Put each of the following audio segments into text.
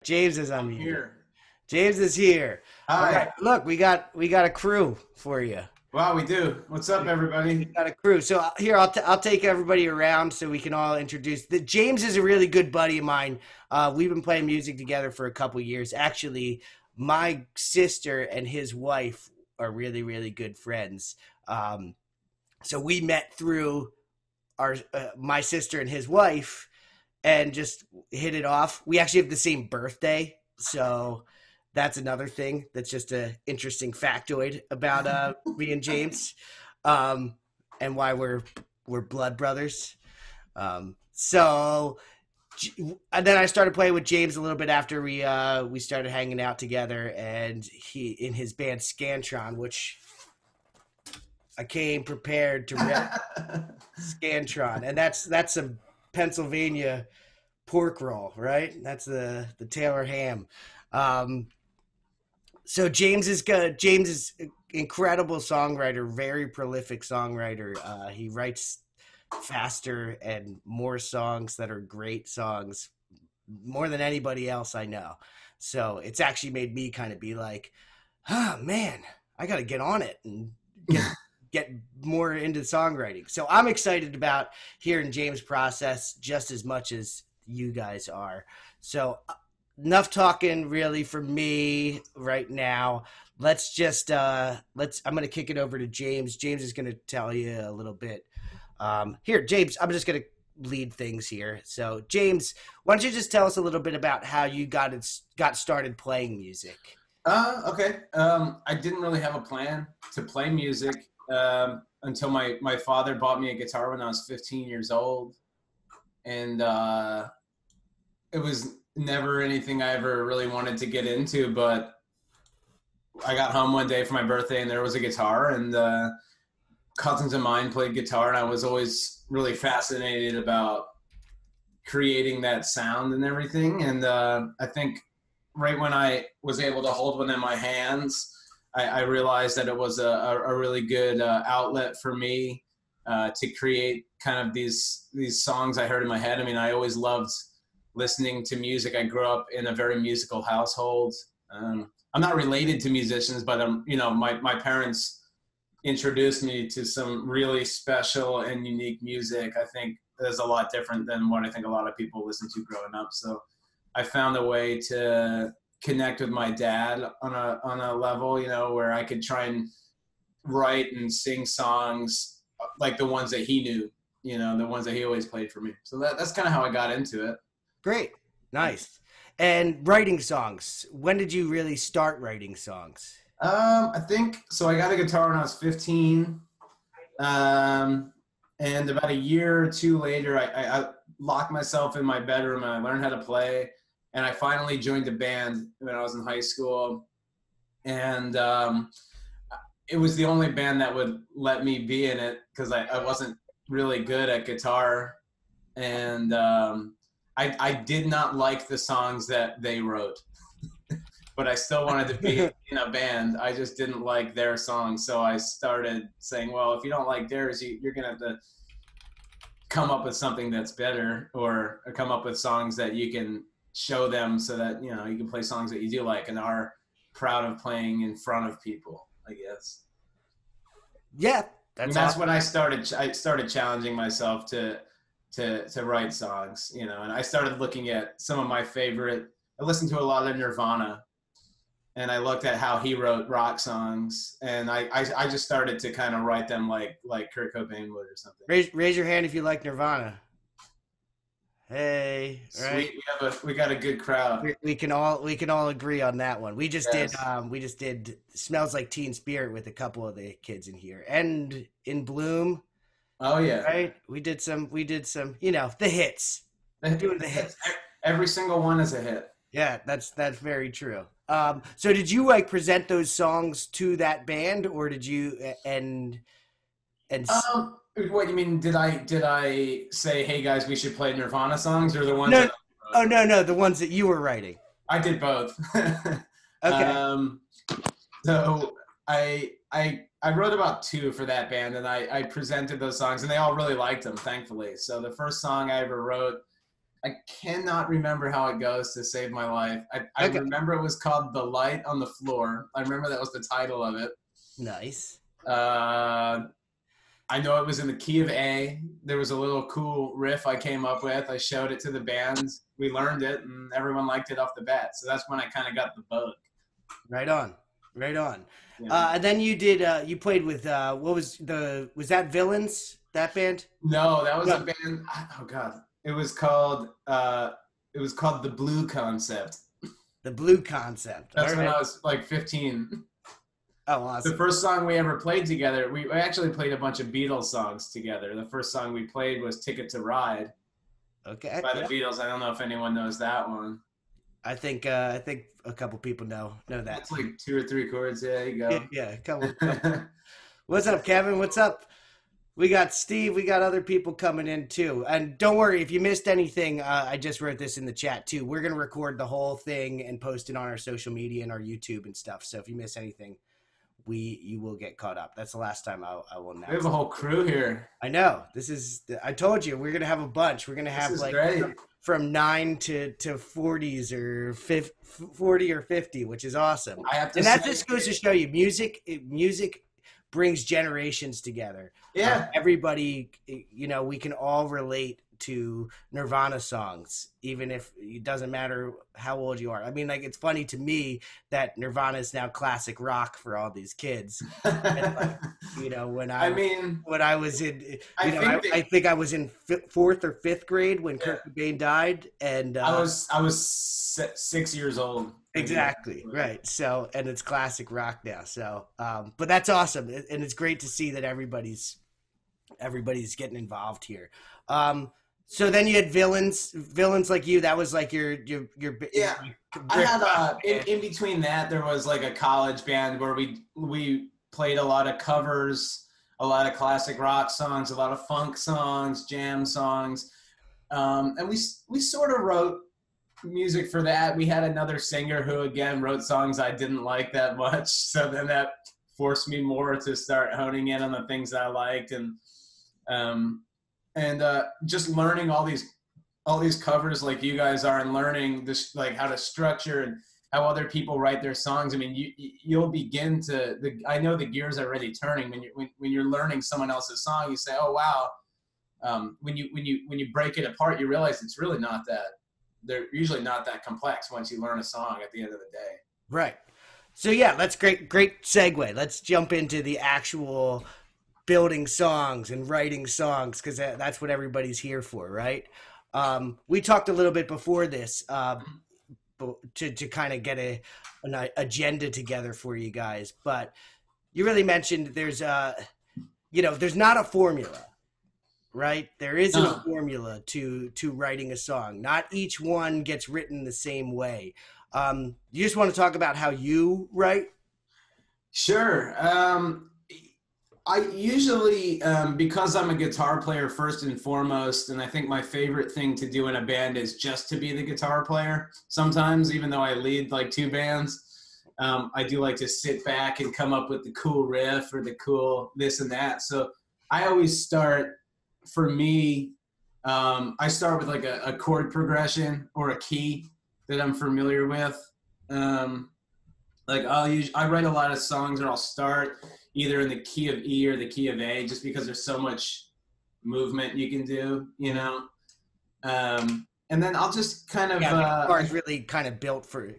James is I'm unmuted. here. James is here. All right. Hi. Look, we got a crew for you. Wow, we do. What's up, We everybody? got a crew. So here, I'll take everybody around so we can all introduce. James is a really good buddy of mine. We've been playing music together for a couple years. Actually, my sister and his wife are really, really good friends. So we met through our my sister and his wife, and just hit it off. We actually have the same birthday, so that's another thing that's just a interesting factoid about me and James, um, and why we're blood brothers. So and then I started playing with James a little bit after we started hanging out together, and he in his band Scantron, which I came prepared to rep Scantron, and that's a Pennsylvania pork roll, right? That's the Taylor ham. Um, so James is good. James is an incredible songwriter, very prolific songwriter. He writes faster and more songs that are great songs, more than anybody else I know. So it's actually made me kind of be like, oh man, I got to get on it and get more into songwriting. So I'm excited about hearing James' process just as much as you guys are. So enough talking really for me right now. Let's just I'm going to kick it over to James. James is going to tell you a little bit. Here, James, I'm just going to lead things here. So James, why don't you just tell us a little bit about how you got started playing music? Okay. I didn't really have a plan to play music until my father bought me a guitar when I was 15 years old. And it was never anything I ever really wanted to get into, but I got home one day for my birthday and there was a guitar, and cousins of mine played guitar, and I was always really fascinated about creating that sound and everything. And I think right when I was able to hold one in my hands, I realized that it was a really good outlet for me to create kind of these songs I heard in my head. I mean, I always loved listening to music. I grew up in a very musical household. I'm not related to musicians, but my parents introduced me to some really special and unique music. I think is a lot different than what I think a lot of people listen to growing up. So I found a way to connect with my dad on a level, where I could try and write and sing songs like the ones that he knew, the ones that he always played for me. So that's kind of how I got into it. Great. Nice. And writing songs. When did you really start writing songs? I think so. I got a guitar when I was 15, and about a year or two later, I locked myself in my bedroom and I learned how to play. And I finally joined a band when I was in high school, and it was the only band that would let me be in it because I wasn't really good at guitar, and I did not like the songs that they wrote. But I still wanted to be in a band. I just didn't like their songs. So I started saying, well, if you don't like theirs, you're going to have to come up with something that's better, or come up with songs that you can show them so that, you can play songs that you do like and are proud of playing in front of people, I guess. Yeah, And that's that's awesome. when I started challenging myself to write songs, and I started looking at some of my favorite. I listened to a lot of Nirvana, and I looked at how he wrote rock songs, and I just started to kind of write them like Kurt Cobain would or something. Raise your hand if you like Nirvana. Hey, right? Sweet, we got a good crowd. We can all agree on that one. Yes. We just did "Smells Like Teen Spirit" with a couple of the kids in here, and "In Bloom." Oh yeah. Right? We did some, the hits. We're doing the hits. Every single one is a hit. Yeah, that's very true. So did you like present those songs to that band, or did you and What you mean? Did I say, hey guys, we should play Nirvana songs, or the ones no? that Oh no, the ones that you were writing. I did both? Okay. um, so I wrote about two for that band, and I presented those songs, and they all really liked them, thankfully. So the first song I ever wrote I cannot remember how it goes to save my life. I Okay. remember it was called The Light on the Floor. I remember that was the title of it. Nice. Uh, I know it was in the key of A. There was a little cool riff I came up with. I showed it to the band. We learned it, and everyone liked it off the bat. So that's when I kind of got the bug. Right on. Right on. Yeah. And then you did you played with was that Villains, that band? No, that was a No, band. Oh God, it was called the Blue Concept. the Blue Concept. That's All when right. I was like 15. Oh, The awesome. first song we ever played together, we actually played a bunch of Beatles songs together. The first song we played was "Ticket to Ride" Okay. by the Yeah. Beatles. I don't know if anyone knows that one. I think a couple people know that. It's like 2 or 3 chords. There you Yeah, go. yeah, a couple. What's up, Kevin? What's up? We got Steve. We got other people coming in too. And don't worry if you missed anything. I just wrote this in the chat too. We're gonna record the whole thing and post it on our social media and our YouTube and stuff. So if you miss anything, you will get caught up. That's the last time I will We have announce. a whole crew here. I know this is. I told you we're gonna have a bunch. We're gonna This have is like great. from 9 to 40s or 40 or 50, which is awesome. I have to And that say, just goes to show you, music brings generations together. yeah, Everybody, we can all relate to Nirvana songs, even if it doesn't matter how old you are. I mean, like, it's funny to me that Nirvana is now classic rock for all these kids. And like, when I mean, I was in, I think that, I think I was in fourth or fifth grade when yeah, Kurt Cobain died, and I was 6 years old. exactly right. So, and it's classic rock now. So, but that's awesome, and it's great to see that everybody's getting involved here. So then you had villains like you. That was like your Yeah, I had in between that there was like a college band where we played a lot of covers, a lot of classic rock songs, a lot of funk songs, jam songs, and we sort of wrote music for that. We had another singer who again wrote songs I didn't like that much, so then that forced me more to start honing in on the things that I liked, and just learning all these covers like you guys are, and learning this, like, how to structure and how other people write their songs. I mean, you'll begin to I know the gears are already turning when you're learning someone else's song. You say, oh wow. When you break it apart, you realize it's really not that. They're usually not that complex once you learn a song at the end of the day. Right. So yeah, that's great segue. Let's jump into the actual building songs and writing songs, because that's what everybody's here for, right? We talked a little bit before this to kind of get an agenda together for you guys, but you really mentioned there's there's not a formula, right? There isn't a formula to writing a song. Not each one gets written the same way. You just want to talk about how you write? Sure. I usually, because I'm a guitar player first and foremost, and I think my favorite thing to do in a band is just to be the guitar player. Sometimes, even though I lead like 2 bands, I do like to sit back and come up with the cool riff or the cool this and that. So I always start, for me, I start with like a chord progression or a key that I'm familiar with. Like I write a lot of songs, or I'll start either in the key of E or the key of A, just because there's so much movement you can do, and then I'll just kind of the guitar is really kind of built for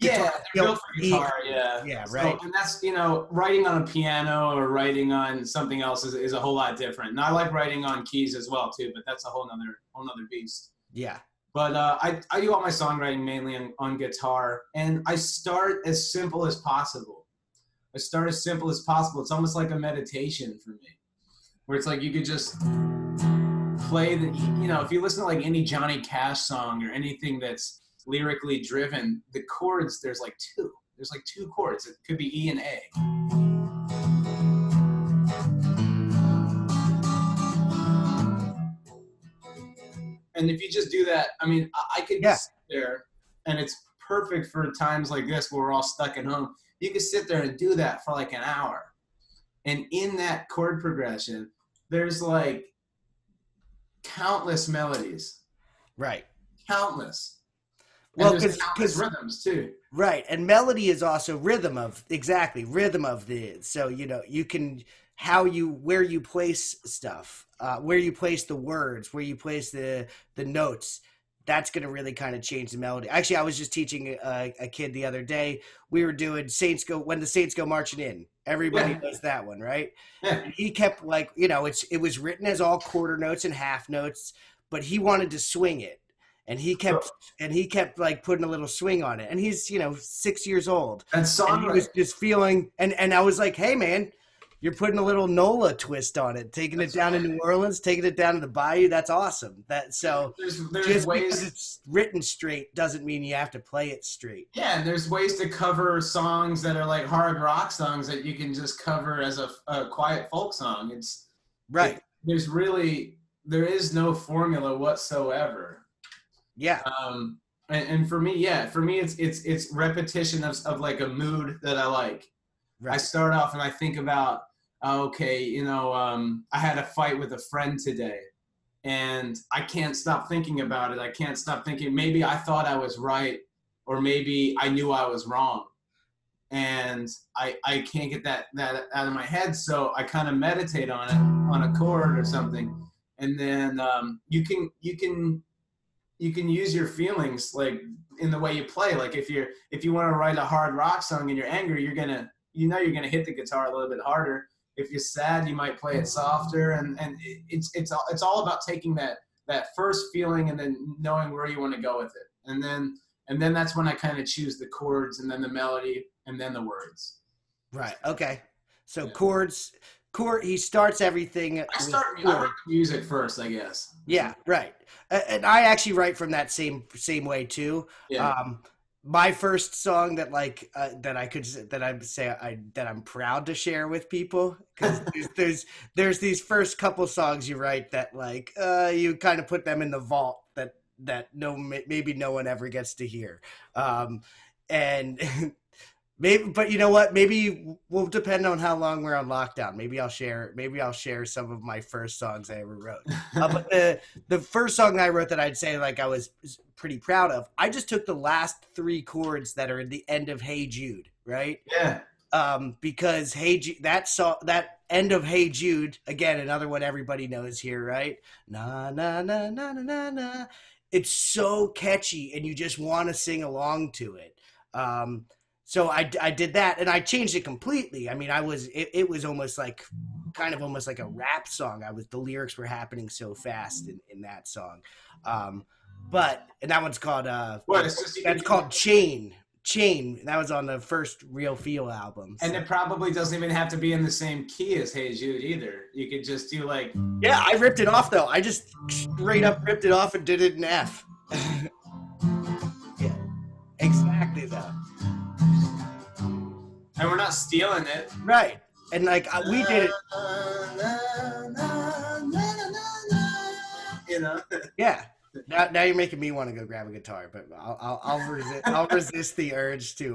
they're built for guitar, yeah, so, right. and that's writing on a piano or writing on something else is a whole lot different. And I like writing on keys as well too, but that's a whole nother beast. Yeah. But I do all my songwriting mainly on guitar, and I start as simple as possible. It's almost like a meditation for me, where it's like you could just play if you listen to like any Johnny Cash song or anything that's lyrically driven, the chords, there's like two chords. It could be E and A. And if you just do that, I mean, I could sit there, and it's perfect for times like this where we're all stuck at home. You could sit there and do that for like an hour. And in that chord progression, there's like countless melodies. Right. Countless. Well, And there's countless because rhythms too. right, and melody is also rhythm of the. So you can where you place stuff, where you place the words, where you place the notes. That's going to really kind of change the melody. Actually, I was just teaching a kid the other day. We were doing Saints Go When the Saints Go Marching In. Everybody Yeah. knows that one, right? Yeah. And he kept it was written as all quarter notes and half notes, but he wanted to swing it, and he kept like putting a little swing on it. And he's 6 years old, And and he was songwriting. just feeling. And I was like, hey man, you're putting a little Nola twist on it, taking it down to New Orleans, taking it down to the Bayou. That's awesome. There's Just ways. because it's written straight doesn't mean you have to play it straight. Yeah, and there's ways to cover songs that are like hard rock songs that you can just cover as a quiet folk song. Right. There is no formula whatsoever. Yeah. And for me, it's repetition of like a mood that I like. Right. I start off and I think about, okay, I had a fight with a friend today, and I can't stop thinking about it. I can't stop thinking, maybe I thought I was right, or maybe I knew I was wrong. And I can't get that out of my head. So I kind of meditate on it on a chord or something. And then you can use your feelings like in the way you play. Like if you want to write a hard rock song and you're angry, you're gonna hit the guitar a little bit harder. If you're sad, you might play it softer. And it's all about taking that first feeling and then knowing where you want to go with it. And then that's when I kind of choose the chords and then the melody and then the words. Right. Okay. So chords. He starts everything. I write music first, I guess. Yeah. Right. And I actually write from that same way too. Yeah. My first song that I'm proud to share with people, because there's these first couple songs you write that like you kind of put them in the vault that maybe no one ever gets to hear, and maybe, but you know what, maybe will depend on how long we're on lockdown. Maybe I'll share some of my first songs I ever wrote. But the first song I wrote that I'd say like I was pretty proud of, I just took the last 3 chords that are in the end of Hey Jude, right? Yeah. Because Hey Jude, that end of Hey Jude, again, another one everybody knows here, right? Na na na na na na na. It's so catchy, and you just want to sing along to it. So I did that, and I changed it completely. I mean, it was almost like a rap song. The lyrics were happening so fast in that song. And that one's called that's called Chain. That was on the first Real Feel album. So. And it probably doesn't even have to be in the same key as Hey Jude either. You could just do like... Yeah, I ripped it off though. I just straight up ripped it off and did it in F. Yeah, exactly though. And we're not stealing it. Right. And like we did it. Yeah. Now you're making me want to go grab a guitar, but I'll resist the urge to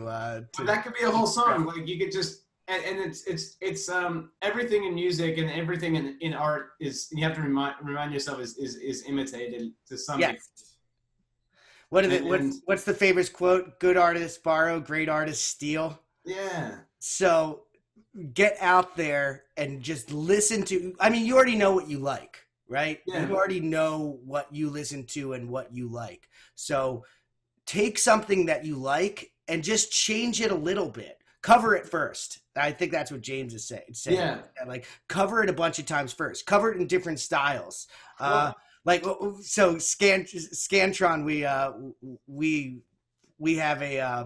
that could be a whole song. Like you could just and it's everything in music and everything in art is, you have to remind yourself is imitated to some extent. What is it? What's the famous quote? Good artists borrow, great artists steal. Yeah. So get out there and just listen to, I mean, you already know what you like, right? Yeah. You already know what you listen to and what you like. So take something that you like and just change it a little bit. Cover it first. I think that's what James is saying. Yeah. Like cover it a bunch of times first. Cover it in different styles. Like, so Scantron, we have a,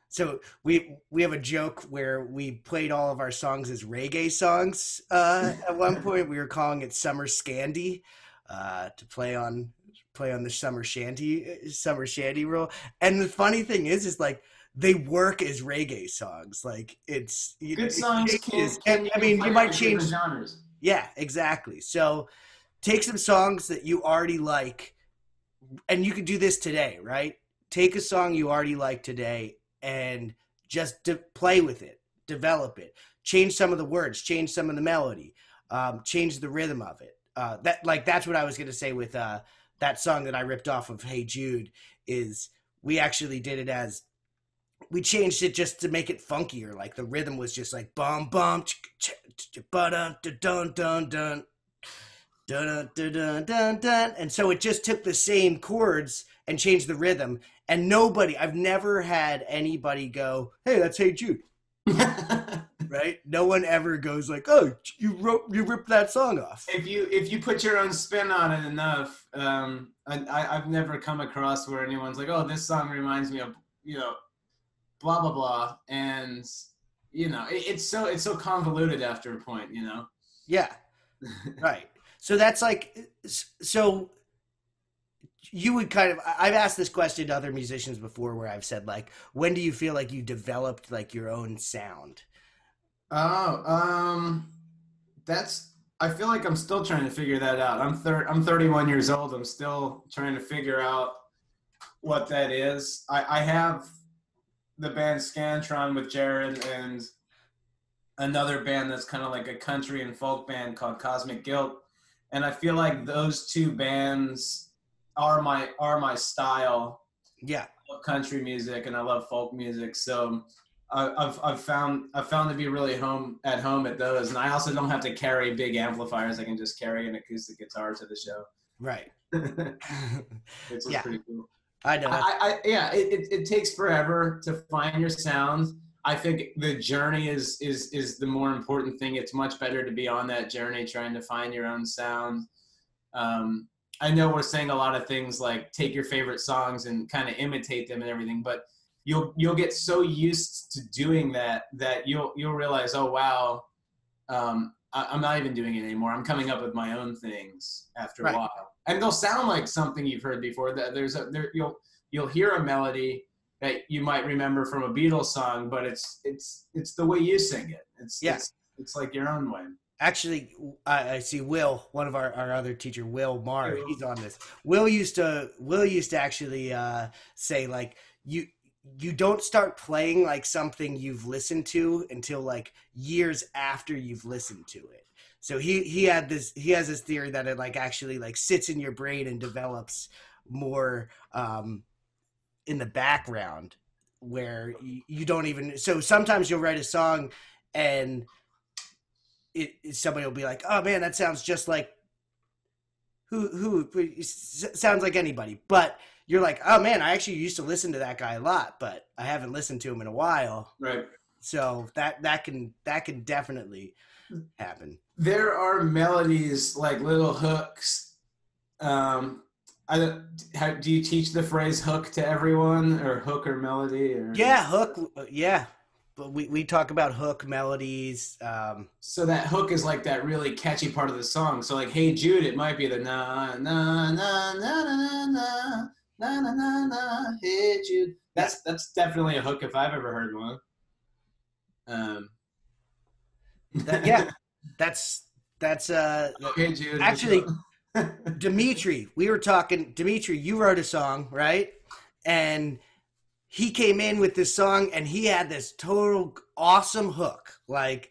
so we have a joke where we played all of our songs as reggae songs. At one point we were calling it Summer Scandy, to play on the summer shanty rule. And the funny thing is like, they work as reggae songs. Like it's good songs. You might change genres. Yeah, exactly. So take some songs that you already like, and you can do this today, right? Take a song you already like today and just play with it, develop it, change some of the words, change some of the melody, change the rhythm of it. That's what I was going to say with that song that I ripped off of Hey Jude is we actually did it as we changed it just to make it funkier. Like the rhythm was just like bum bum dun dun dun dun dun dun dun dun dun, and so it just took the same chords and changed the rhythm. And I've never had anybody go, "Hey, that's Hey Jude." Right? No one ever goes like, "Oh, you ripped that song off." If you put your own spin on it enough, I've never come across where anyone's like, "Oh, this song reminds me of blah blah blah," and it's so convoluted after a point, Yeah, right. So that's like, so you would kind of, I've asked this question to other musicians before where I've said like, when do you feel like you developed like your own sound? Oh, I feel like I'm still trying to figure that out. I'm 31 years old. I'm still trying to figure out what that is. I have the band Scantron with Jared and another band that's kind of like a country and folk band called Cosmic Guilt. And I feel like those two bands are my style. Yeah. I love country music and I love folk music. So I've found to be really at home at those, and I also don't have to carry big amplifiers. I can just carry an acoustic guitar to the show. Right. Which is pretty cool. I know. It takes forever to find your sound. I think the journey is the more important thing. It's much better to be on that journey trying to find your own sound. I know we're saying a lot of things like take your favorite songs and kind of imitate them and everything, but you'll get so used to doing that you'll realize, oh wow, I'm not even doing it anymore. I'm coming up with my own things after a while, and they'll sound like something you've heard before. That you'll hear a melody that you might remember from a Beatles song, but it's the way you sing it. It's like your own way. Actually, I see Will, one of our other teacher, Will Marr, he's on this. Will used to actually say like you don't start playing like something you've listened to until like years after you've listened to it. So he has this theory that it like actually like sits in your brain and develops more in the background where you don't even. So sometimes you'll write a song and somebody will be like, "Oh man, that sounds just like who sounds like anybody," but you're like, "Oh man, I actually used to listen to that guy a lot, but I haven't listened to him in a while." Right. So that can definitely happen. There are melodies like little hooks. Do you teach the phrase hook to everyone, or hook or melody? Or? Yeah, hook. Yeah. But we talk about hook melodies. So that hook is like that really catchy part of the song. So like, Hey Jude, it might be the na na na na na na na na na na. Hey Jude. That's definitely a hook if I've ever heard one. That's Hey Jude. Actually, Dimitri, we were talking. Dimitri, you wrote a song, right? And he came in with this song and he had this total awesome hook. Like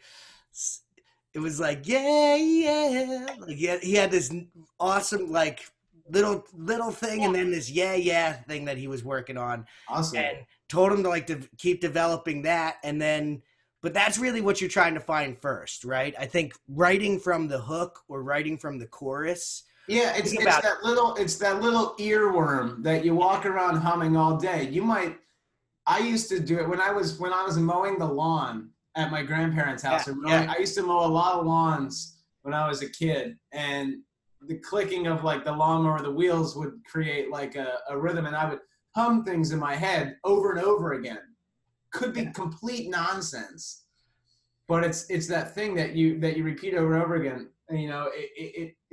it was like, yeah. Like he had this awesome like little thing and then this yeah thing that he was working on. Awesome. And told him to like to keep developing that, and then but that's really what you're trying to find first, right? I think writing from the hook or writing from the chorus. Yeah, it's that little earworm that you walk around humming all day. I used to do it when I was mowing the lawn at my grandparents' house. I used to mow a lot of lawns when I was a kid, and the clicking of like the lawnmower, the wheels would create like a rhythm, and I would hum things in my head over and over again. Could be complete nonsense, but it's that thing that you repeat over and over again. And,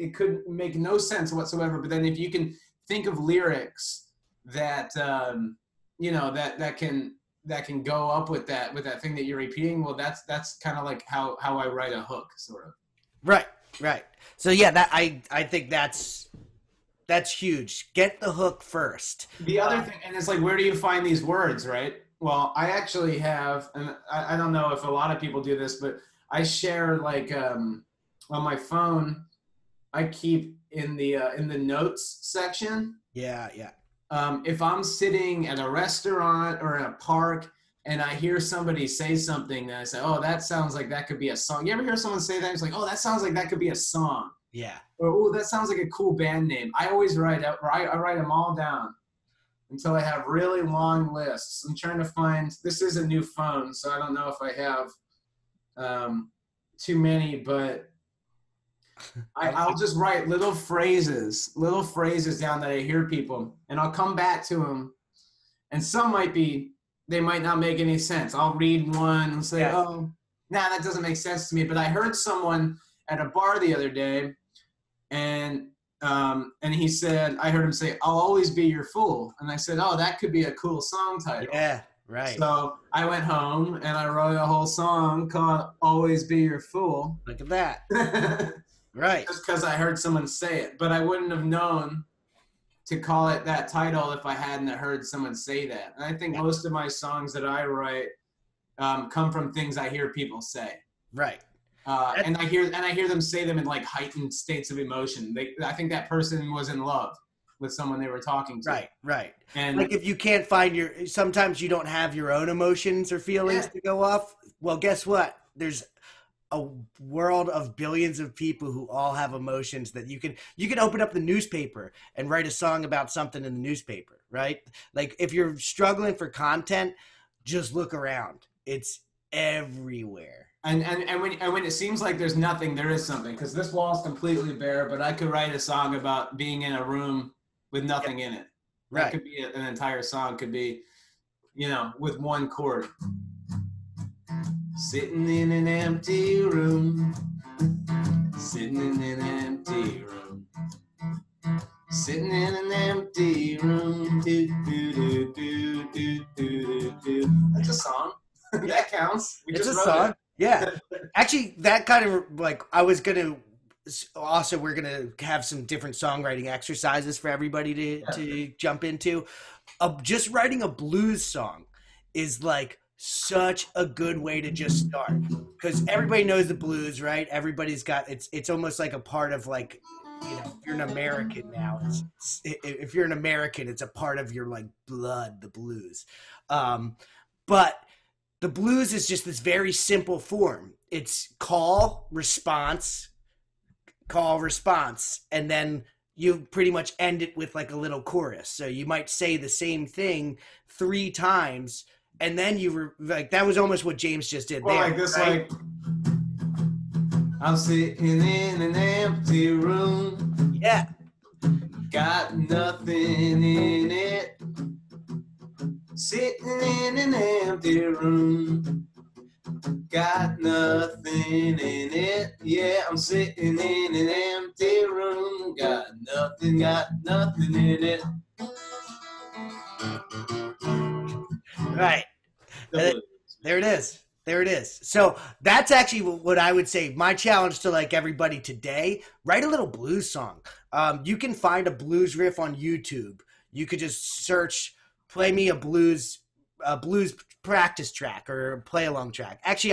it could make no sense whatsoever. But then if you can think of lyrics that that can go up with that thing that you're repeating, well, that's kind of like how I write a hook, sort of. Right. So yeah, that I think that's huge. Get the hook first. The other thing, and it's like, where do you find these words, right? Well, I actually have, and I don't know if a lot of people do this, but I share like on my phone, I keep in the notes section. Yeah, yeah. If I'm sitting at a restaurant or in a park and I hear somebody say something, and I say, "Oh, that sounds like that could be a song." You ever hear someone say that? It's like, "Oh, that sounds like that could be a song." Yeah. Or, "Oh, that sounds like a cool band name." I always I write them all down until I have really long lists. I'm trying to find. This is a new phone, so I don't know if I have too many, but I'll just write little phrases down that I hear people, and I'll come back to them. And some they might not make any sense. I'll read one and say, "Oh, nah, that doesn't make sense to me." But I heard someone at a bar the other day, and he said, I heard him say, "I'll always be your fool." And I said, "Oh, that could be a cool song title." Yeah, right. So I went home and I wrote a whole song called "Always Be Your Fool." Look at that. Right. Just because I heard someone say it. But I wouldn't have known to call it that title if I hadn't heard someone say that. And I think most of my songs that I write come from things I hear people say. Right. And I hear them say them in like heightened states of emotion. I think that person was in love with someone they were talking to. Right. And like if you can't find sometimes you don't have your own emotions or feelings to go off. Well, guess what? There's a world of billions of people who all have emotions that you can open up the newspaper and write a song about something in the newspaper, right? Like if you're struggling for content, just look around. It's everywhere. And when it seems like there's nothing, there is something. Because this wall's completely bare, but I could write a song about being in a room with nothing in it. Right. That could be an entire song. Could be, with one chord. Sitting in an empty room. Sitting in an empty room. Sitting in an empty room. Do, do, do, do, do, do, do. That's a song. That counts. It's a song. Yeah. Actually, that kind of like we're going to have some different songwriting exercises for everybody to jump into. Just writing a blues song is like such a good way to just start because everybody knows the blues, right? Everybody's got it's almost like a part of like, if you're an American now, if you're an American, it's a part of your like blood, the blues. But the blues is just this very simple form. It's call, response, and then you pretty much end it with like a little chorus. So you might say the same thing 3 times, and then you were like, that was almost what James just did there. Like this, right? like, I'm sitting in an empty room. Yeah. Got nothing in it. Sitting in an empty room. Got nothing in it. Yeah, I'm sitting in an empty room. Got nothing in it. Right. There it is. So that's actually what I would say. My challenge to like everybody today, write a little blues song. You can find a blues riff on YouTube. You could just search, play me a blues practice track or play along track. Actually,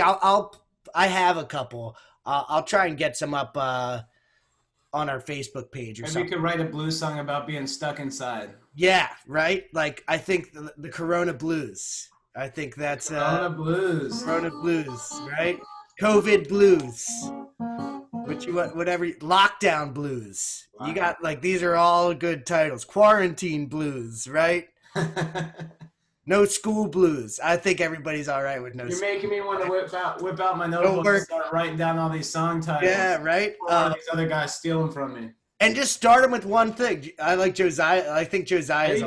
I have a couple. I'll try and get some up on our Facebook page or Maybe something. you could write a blues song about being stuck inside. Yeah, right? Like, I think the Corona Blues. I think that's... Corona Blues. Corona Blues, right? COVID Blues. Whatever. Lockdown Blues. Wow. You got, like, these are all good titles. Quarantine Blues, right? No School Blues. I think everybody's all right with no You're school. making me want to whip out my notebook and start writing down all these song titles. Yeah, right? These other guys steal them from me. And just start him with one thing. I like Josiah. I think Josiah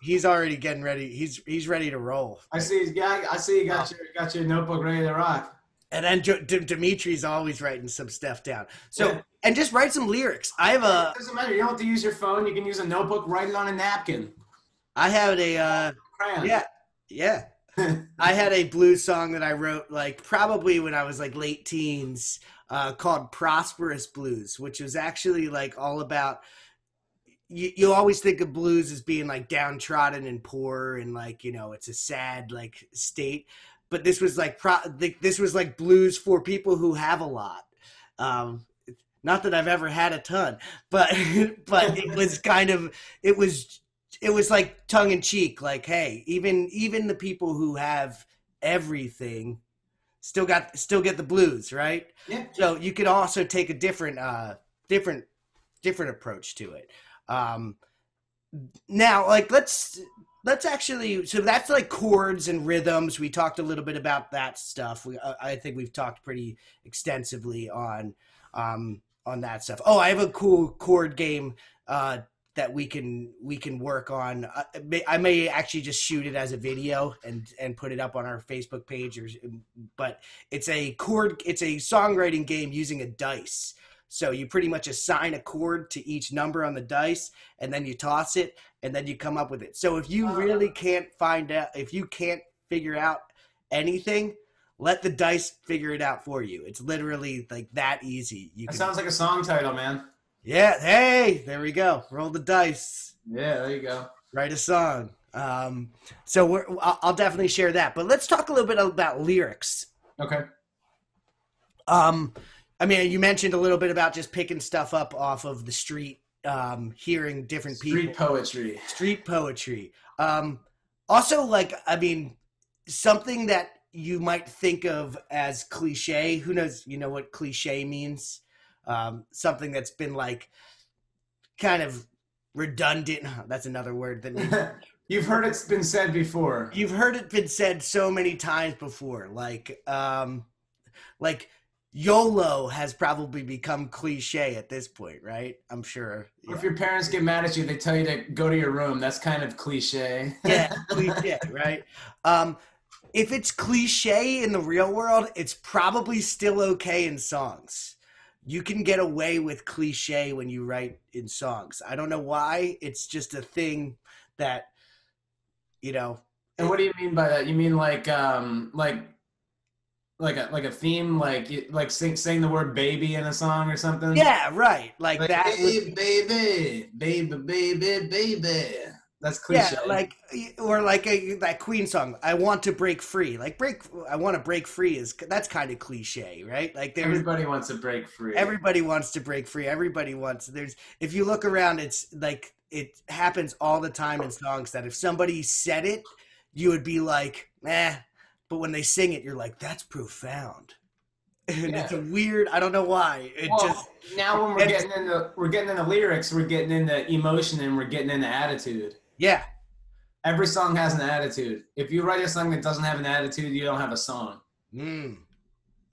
he's already getting ready. He's ready to roll. I see you got your notebook ready to rock. And then Dimitri's always writing some stuff down. So and just write some lyrics. I have a. It doesn't matter. You don't have to use your phone. You can use a notebook. Write it on a napkin. I had a crayon. Yeah. I had a blues song that I wrote like probably when I was like late teens. Called Prosperous Blues, which was actually like all about you always think of blues as being like downtrodden and poor and like, it's a sad like state, but this was like this was like blues for people who have a lot. Not that I've ever had a ton, but but it was kind of it was it was like tongue in cheek, like, hey, even the people who have everything still get the blues, right? Yeah. So you could also take a different approach to it. Now, like, let's actually, so that's like chords and rhythms. We talked a little bit about that stuff. I think we've talked pretty extensively on that stuff. Oh, I have a cool chord game that we can work on. I may actually just shoot it as a video and put it up on our Facebook page. But it's a songwriting game using a dice. So you pretty much assign a chord to each number on the dice, and then you toss it, and then you come up with it. So if you really can't figure out anything, let the dice figure it out for you. It's literally like that easy. That sounds like a song title, man. Yeah. Hey, there we go. Roll the dice. Yeah, there you go. Write a song. So I'll definitely share that. But let's talk a little bit about lyrics. Okay. I mean, you mentioned a little bit about just picking stuff up off of the street, hearing different people. Street poetry. Also, like, I mean, something that you might think of as cliche. Who knows? You know what cliche means? Something that's been like kind of redundant. That's another word that you've heard it's been said before. You've heard it been said so many times before. Like YOLO has probably become cliche at this point, right? I'm sure. Yeah. If your parents get mad at you, they tell you to go to your room. That's kind of cliche. Yeah, cliche, right? If it's cliche in the real world, it's probably still okay in songs. You can get away with cliche when you write in songs. I don't know why. It's just a thing that, you know. And what do you mean by that? You mean like a theme, like saying the word baby in a song or something? Yeah, right. Like that. Hey, baby. That's cliche. Yeah, or like that Queen song, "I Want to Break Free." I want to break free that's kind of cliche, right? Like everybody wants to break free. Everybody wants to break free. If you look around, it's like it happens all the time in songs that if somebody said it, you would be like, "Eh." But when they sing it, you're like, that's profound. And It's a weird, I don't know why. Now when we're getting into lyrics, we're getting into emotion, and we're getting into attitude. Yeah. Every song has an attitude. If you write a song that doesn't have an attitude, you don't have a song.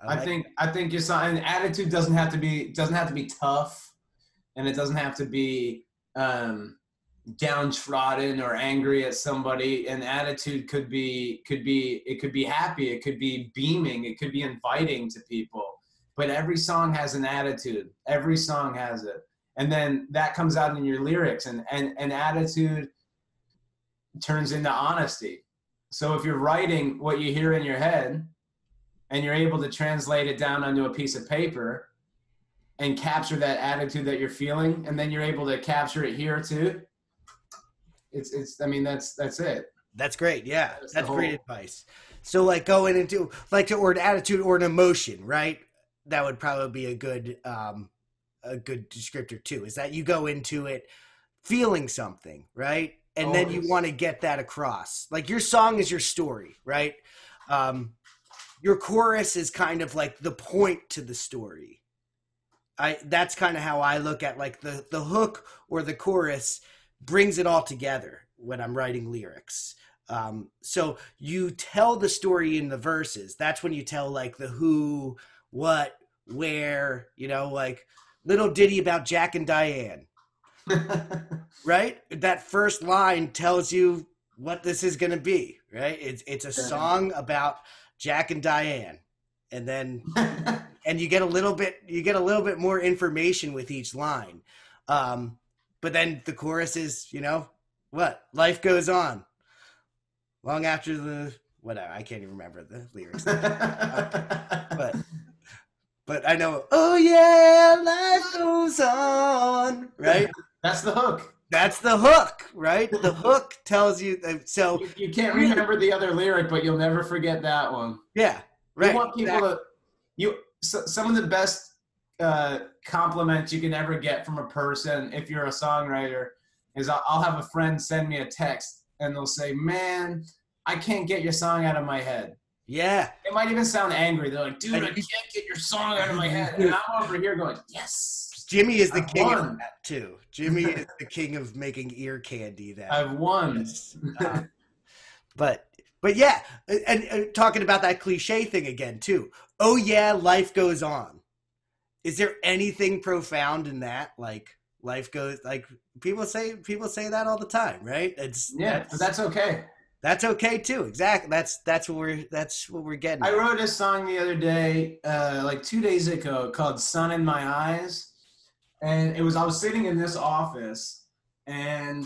I think your song, and attitude doesn't have to be tough, and it doesn't have to be downtrodden or angry at somebody. An attitude could be happy, it could be beaming, it could be inviting to people. But every song has an attitude. Every song has it. And then that comes out in your lyrics, and attitude turns into honesty. So if you're writing what you hear in your head and you're able to translate it down onto a piece of paper and capture that attitude that you're feeling, and then you're able to capture it here too, I mean, that's it. That's great. Yeah. That's great advice. So like going into or an attitude or an emotion, right? That would probably be a good descriptor too, is that you go into it feeling something, right? And then you want to get that across. Like your song is your story, right? Your chorus is kind of like the point to the story. That's kind of how I look at like the hook or the chorus brings it all together when I'm writing lyrics. So you tell the story in the verses. That's when you tell like the who, what, where, like little ditty about Jack and Diane. Right? That first line tells you what this is going to be, right? It's a song about Jack and Diane. And then and you get a little bit more information with each line. But then the chorus is, what? Life goes on. Long after the whatever, I can't even remember the lyrics. But I know, oh yeah, life goes on, right? That's the hook. That's the hook, right? The hook tells you. So you can't remember the other lyric, but you'll never forget that one. Yeah, right. You want people to. Some of the best compliment you can ever get from a person if you're a songwriter is I'll have a friend send me a text and they'll say, man, I can't get your song out of my head. Yeah. It might even sound angry. They're like, dude, I can't get your song out of my head. And I'm over here going, yes. Jimmy is the king of that too. Jimmy is the king of making ear candy. That I've won. Yes. But yeah, and talking about that cliche thing again too. Oh yeah, life goes on. Is there anything profound in that? Like life goes, like people say that all the time, right? But that's okay. That's okay too. Exactly. That's what we're getting. I wrote a song the other day, like 2 days ago, called "Sun in My Eyes," and I was sitting in this office, and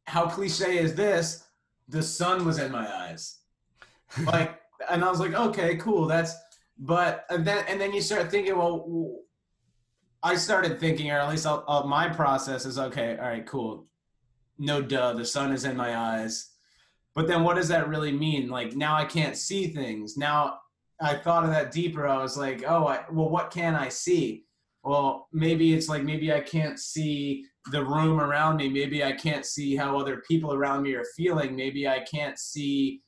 how cliche is this? The sun was in my eyes, like, and I was like, okay, cool. And then you start thinking, well, I started thinking, or at least my process is, okay, all right, cool. No duh, the sun is in my eyes. But then what does that really mean? Like, now I can't see things. Now I thought of that deeper. I was like, well, what can I see? Well, maybe it's like, maybe I can't see the room around me. Maybe I can't see how other people around me are feeling. Maybe I can't see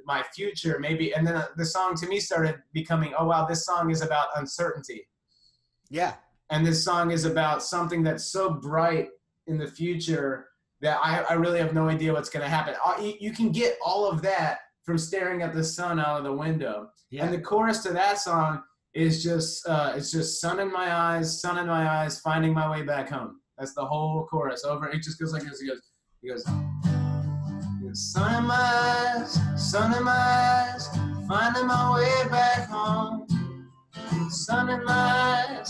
my future. Maybe, and then the song to me started becoming, oh wow, this song is about uncertainty. Yeah. And this song is about something that's so bright in the future that I really have no idea what's going to happen. You can get all of that from staring at the sun out of the window. Yeah. And the chorus to that song is just, it's just sun in my eyes, finding my way back home. That's the whole chorus over. It just goes like this. He goes, sun in my eyes, finding my way back home. Sun in my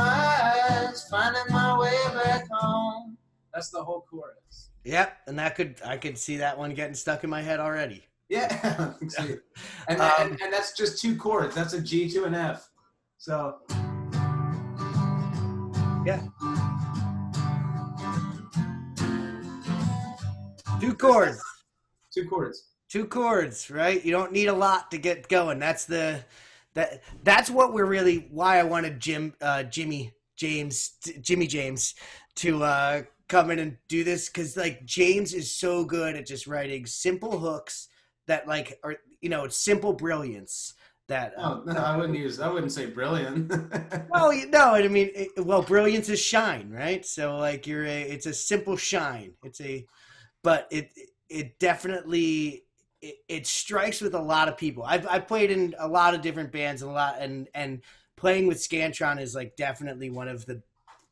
eyes, finding my way back home. That's the whole chorus. Yep, and I could see that one getting stuck in my head already. Yeah, and that's just 2 chords. That's a G to an F. So yeah, 2 chords. 2 chords. 2 chords, right? You don't need a lot to get going. That's what we're really why I wanted Jimmy James to come in and do this, because like James is so good at just writing simple hooks that like are, you know, it's simple brilliance that no, I wouldn't say brilliant. Well, no, I mean, brilliance is shine, right? So like it's a simple shine. But it definitely it strikes with a lot of people. I've played in a lot of different bands and playing with Scantron is like definitely one of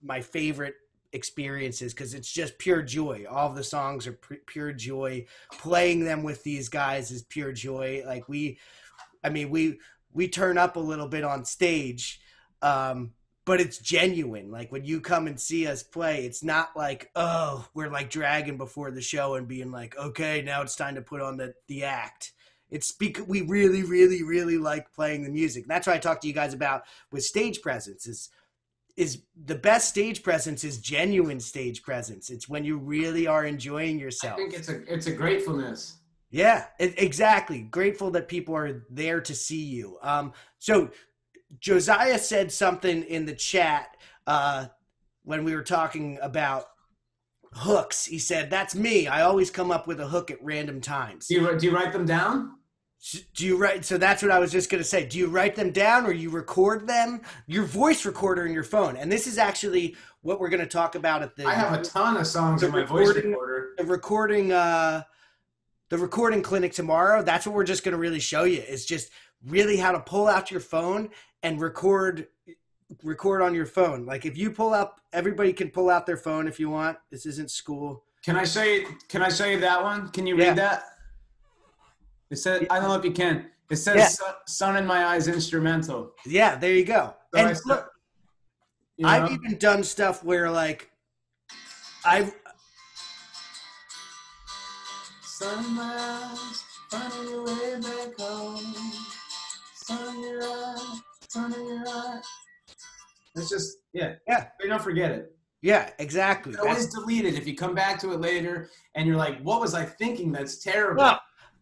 my favorite experiences, because it's just pure joy. All of the songs are pure joy. Playing them with these guys is pure joy. Like we turn up a little bit on stage, but it's genuine. Like when you come and see us play, it's not like, oh, we're like dragging before the show and being like, okay, now it's time to put on the act. It's because we really, really, really like playing the music. And that's what I talked to you guys about with stage presence is the best stage presence is genuine stage presence. It's when you really are enjoying yourself. I think it's a gratefulness. Yeah, exactly. Grateful that people are there to see you. So Josiah said something in the chat when we were talking about hooks. He said, that's me. I always come up with a hook at random times. Do you write them down? So that's what I was just going to say. Do you write them down or you record them? Your voice recorder in your phone. And this is actually what we're going to talk about at I have a ton of songs on my voice recorder. The recording clinic tomorrow. That's what we're just going to really show you, is just really how to pull out your phone and record on your phone. Like if you pull up, everybody can pull out their phone if you want. This isn't school. Can I show you that one? Can you read that? It said, I don't know if you can. It says Sun in My Eyes instrumental. Yeah, there you go. So and look, I've even done stuff where like Sun in my eyes, finding your way back home. Sun in your eyes, sun in your eyes. It's just, yeah. But don't forget it. Yeah, exactly. You can always delete it if you come back to it later and you're like, what was I thinking? That's terrible.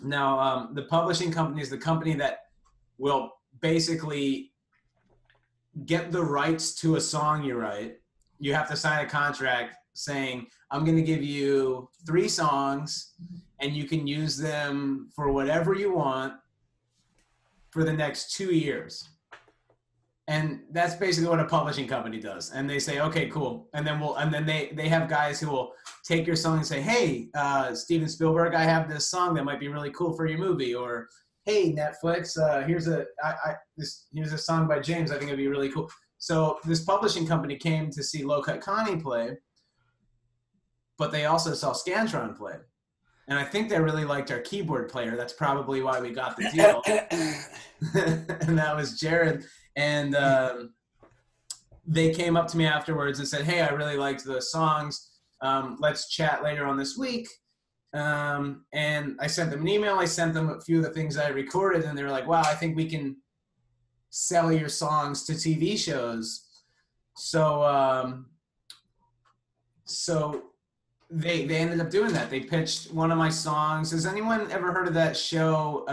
Now, the publishing company is the company that will basically get the rights to a song you write. You have to sign a contract saying, I'm going to give you 3 songs and you can use them for whatever you want for the next 2 years. And that's basically what a publishing company does. And they say, okay, cool. And then they have guys who will take your song and say, hey, Steven Spielberg, I have this song that might be really cool for your movie. Or, hey, Netflix, here's a song by James. I think it'd be really cool. So this publishing company came to see Low Cut Connie play, but they also saw Scantron play. And I think they really liked our keyboard player. That's probably why we got the deal. And that was Jared. And they came up to me afterwards and said, hey, I really liked the songs. Let's chat later on this week. And I sent them an email. I sent them a few of the things I recorded. And they were like, wow, I think we can sell your songs to TV shows. So they ended up doing that. They pitched one of my songs. Has anyone ever heard of that show,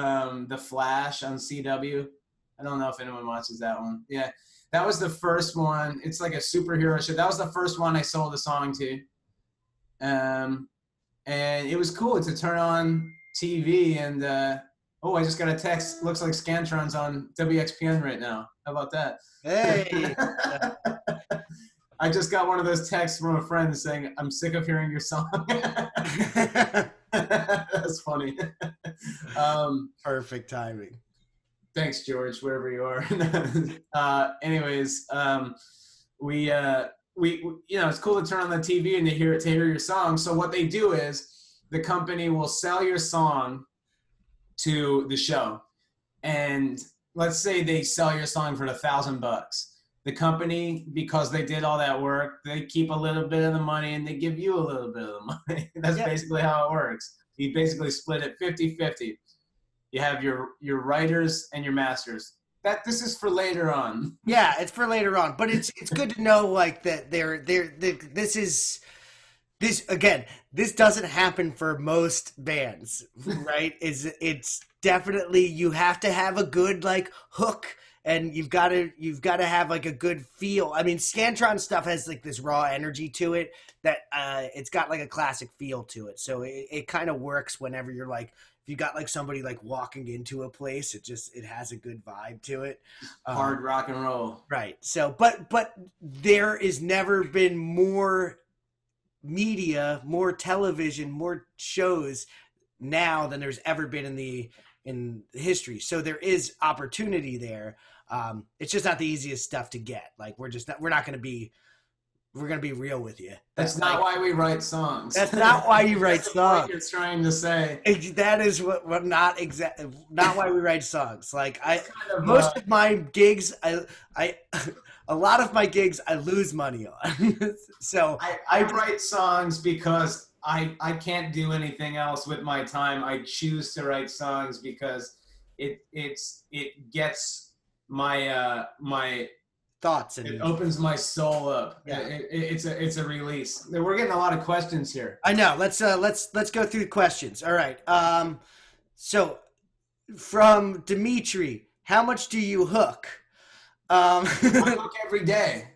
The Flash on CW? I don't know if anyone watches that one. Yeah, that was the first one. It's like a superhero show. That was the first one I sold a song to. And it was cool to turn on TV and, I just got a text. Looks like Scantron's on WXPN right now. How about that? Hey. I just got one of those texts from a friend saying, I'm sick of hearing your song. That's funny. Perfect timing. Thanks, George, wherever you are. Anyways, we it's cool to turn on the TV and to hear your song. So what they do is the company will sell your song to the show, and let's say they sell your song for $1,000. The company, because they did all that work, they keep a little bit of the money and they give you a little bit of the money. That's basically how it works. You basically split it 50-50. You have your writers and your masters. This is for later on. Yeah, it's for later on, but it's good to know like that this doesn't happen for most bands, right? It's definitely, you have to have a good like hook, and you've got to have like a good feel. I mean, Scantron stuff has like this raw energy to it that it's got like a classic feel to it. So it kind of works whenever you're like, if you got like somebody like walking into a place, it has a good vibe to it. Hard rock and roll. Right. So, but there is never been more media, more television, more shows now than there's ever been in history. So there is opportunity there. It's just not the easiest stuff to get. Like we're going to be real with you. That's not why we write songs. That's not why you write songs. What you're trying to say. That is what not why we write songs. Like most of my gigs, a lot of my gigs I lose money on. So I write songs because I can't do anything else with my time. I choose to write songs because it gets my thoughts and it opens my soul up. Yeah. It's a release. We're getting a lot of questions here. I know. Let's go through the questions. All right. So from Dimitri, how much do you hook? I hook every day.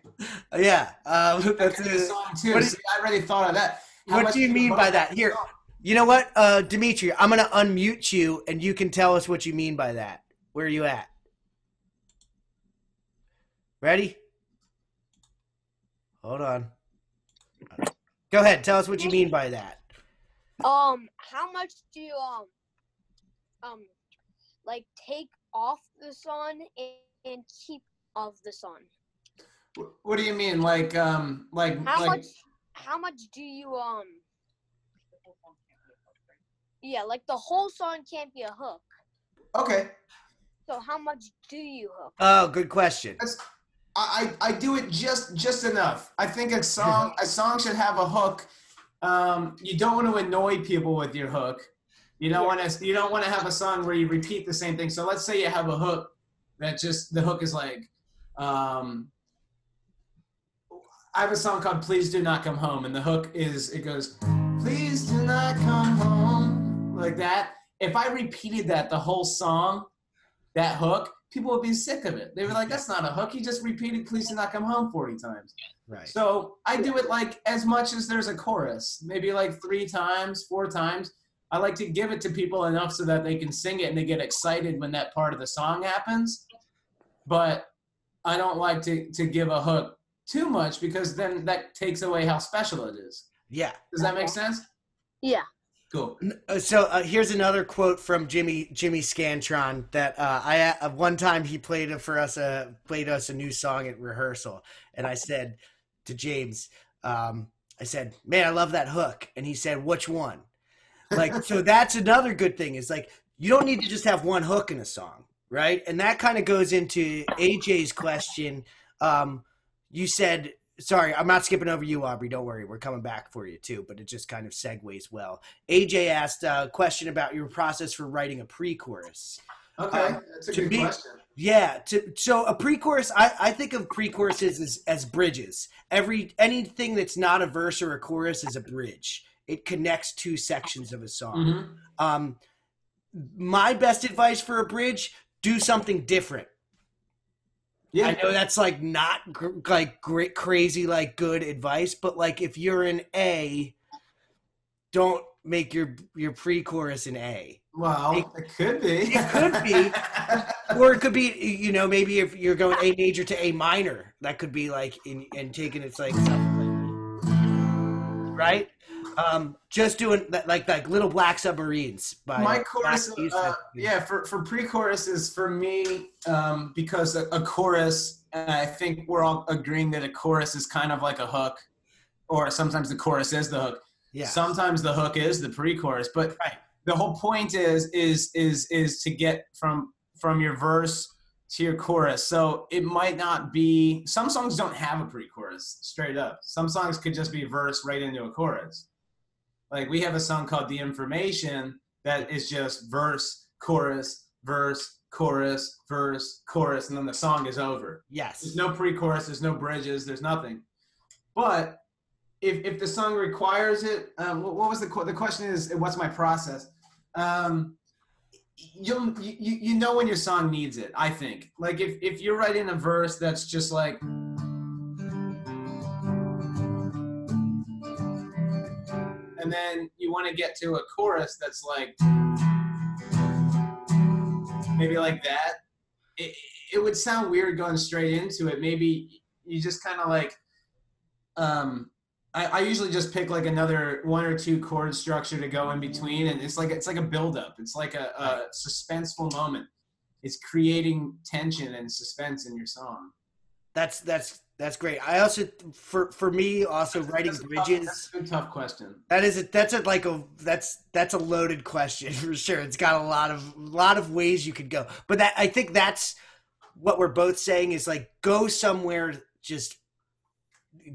Yeah. That's a song too. I already thought of that. What do you mean by that? Here, you know what, Dimitri, I'm going to unmute you and you can tell us what you mean by that. Where are you at? Ready? Hold on. Go ahead. Tell us what you mean by that. How much do you, like take off the sun and keep of the sun? What do you mean? Like how much do you, yeah, like the whole song can't be a hook. Okay. So how much do you hook? Oh, good question. I do it just enough. I think a song should have a hook. You don't want to annoy people with your hook. You don't want to have a song where you repeat the same thing. So let's say you have a hook that the hook is like, I have a song called Please Do Not Come Home, and the hook is, it goes, please do not come home, like that. if I repeated that the whole song, that hook, people would be sick of it. They were like, that's not a hook. You just repeated Please Do Not Come Home 40 times. Right. So I do it like as much as there's a chorus, maybe like 3 times, 4 times. I like to give it to people enough so that they can sing it and they get excited when that part of the song happens. But I don't like to give a hook too much because then that takes away how special it is. Yeah. Does that make sense? Yeah. Cool. So here's another quote from Jimmy Scantron that I one time he played us a new song at rehearsal, and I said to James, I said, "Man, I love that hook," and he said, "Which one?" Like, so that's another good thing is like you don't need to just have one hook in a song, right? And that kind of goes into AJ's question. You said. Sorry, I'm not skipping over you, Aubrey. Don't worry. We're coming back for you, too, but it just kind of segues well. AJ asked a question about your process for writing a pre-chorus. Okay, that's a good question. Yeah. So a pre-chorus, I think of pre-choruses as bridges. Anything that's not a verse or a chorus is a bridge. It connects 2 sections of a song. Mm-hmm. My best advice for a bridge, do something different. Yeah. I know that's like not like great, crazy, like good advice, but like if you're an A, don't make your pre-chorus an A. Well, it could be. It could be. Or it could be, maybe if you're going A major to A minor, that could be like and taking it's like something like, right? Just doing that, like Little Black Submarines by my chorus. For pre-choruses for me, because a chorus, I think we're all agreeing that a chorus is kind of like a hook, or sometimes the chorus is the hook. Yeah. Sometimes the hook is the pre-chorus, but the whole point is to get from your verse to your chorus. So it might not be. Some songs don't have a pre-chorus straight up. Some songs could just be verse right into a chorus. Like we have a song called The Information that is just verse, chorus, verse, chorus, verse, chorus, and then the song is over. Yes. There's no pre-chorus, there's no bridges, there's nothing. But if the song requires it, what was the question is, what's my process? You know when your song needs it, I think. Like if you're writing a verse that's just like, and then you want to get to a chorus that's like maybe like that, it would sound weird going straight into it. Maybe you just kind of like I usually just pick like another 1 or 2 chord structure to go in between, and it's like a build-up. It's like a suspenseful moment. It's creating tension and suspense in your song. That's great. I also, for me, also writing bridges. That's a tough question. That's a loaded question for sure. It's got a lot of ways you could go. But I think that's what we're both saying is like go somewhere just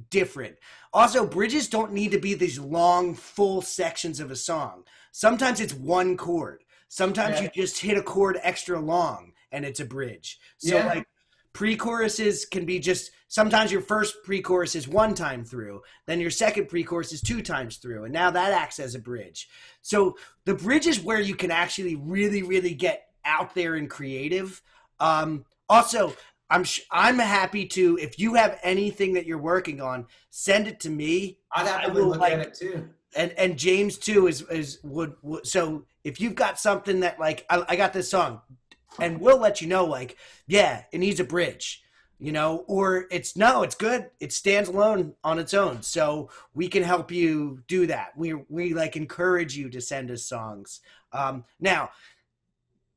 different. Also, bridges don't need to be these long, full sections of a song. Sometimes it's one chord. Sometimes you just hit a chord extra long and it's a bridge. So like pre-choruses can be just, sometimes your first pre-chorus is 1 time through, then your second pre-chorus is 2 times through, and now that acts as a bridge. So the bridge is where you can actually really, really get out there and creative. Also, I'm happy to, if you have anything that you're working on, send it to me. I'd happily look at it too. And James too would so if you've got something that like I got this song, and we'll let you know like it needs a bridge, or it's good, it stands alone on its own, so we can help you do that. We like encourage you to send us songs. Now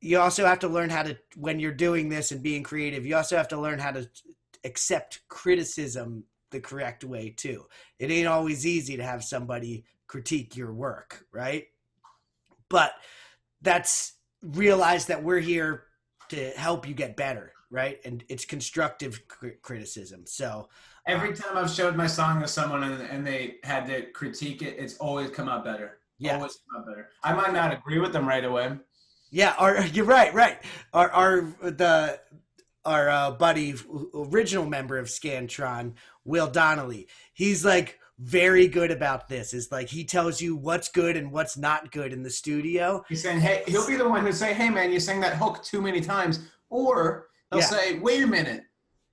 you also have to learn how to, when you're doing this and being creative, you also have to learn how to accept criticism the correct way too. It ain't always easy to have somebody critique your work, right? But realize that we're here to help you get better, right? And it's constructive criticism. So every time I've showed my song to someone and they had to critique it, it's always come out better. Yeah. Always come out better. I might not agree with them right away. Yeah, you're right. Our buddy, original member of Scantron, Will Donnelly, he's like, very good about this. Is like he tells you what's good and what's not good in the studio. He's saying, hey, he'll be the one who say, hey, man, you sang that hook too many times. Or he'll say, wait a minute,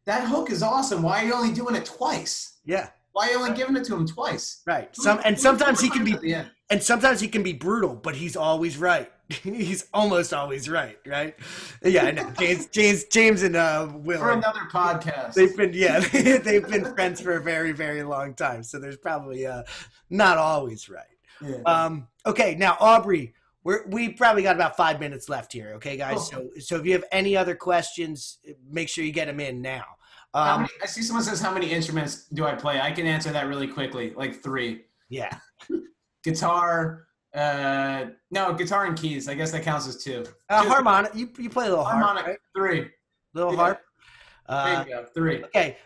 that hook is awesome. Why are you only doing it twice? Yeah. Why are you only giving it to him twice? Right. Sometimes he can be brutal, but he's always right. He's almost always right. Right. Yeah. I know. James and Will. For another podcast. They've been friends for a very, very long time. So there's probably not always right. Yeah. Okay. Now, Aubrey, we probably got about 5 minutes left here. Okay, guys. Oh. So if you have any other questions, make sure you get them in now. I see someone says, how many instruments do I play? I can answer that really quickly, like 3. Yeah. Guitar, guitar and keys. I guess that counts as 2. Harmonic. You play a little harmonic, harp, right? 3. Little harp. There you go, 3. Okay.